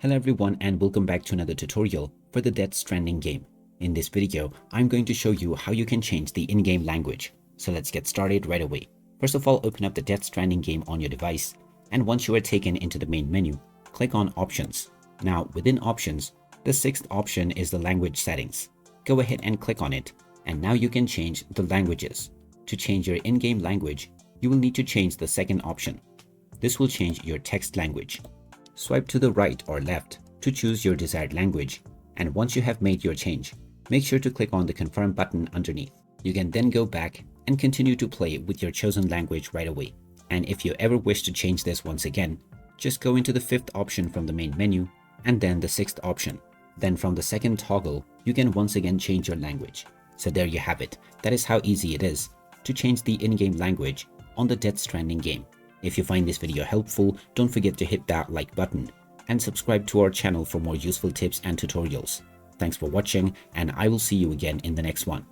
Hello everyone and welcome back to another tutorial for the Death Stranding game. In this video, I'm going to show you how you can change the in-game language. So let's get started right away. First of all, open up the Death Stranding game on your device, and once you are taken into the main menu, click on Options. Now within Options, the sixth option is the language settings. Go ahead and click on it, and now you can change the languages. To change your in-game language, you will need to change the second option. This will change your text language. Swipe to the right or left to choose your desired language, and once you have made your change, make sure to click on the confirm button underneath. You can then go back and continue to play with your chosen language right away. And if you ever wish to change this once again, just go into the fifth option from the main menu and then the sixth option. Then from the second toggle, you can once again change your language. So there you have it. That is how easy it is to change the in-game language on the Death Stranding game. If you find this video helpful, don't forget to hit that like button and subscribe to our channel for more useful tips and tutorials. Thanks for watching, and I will see you again in the next one.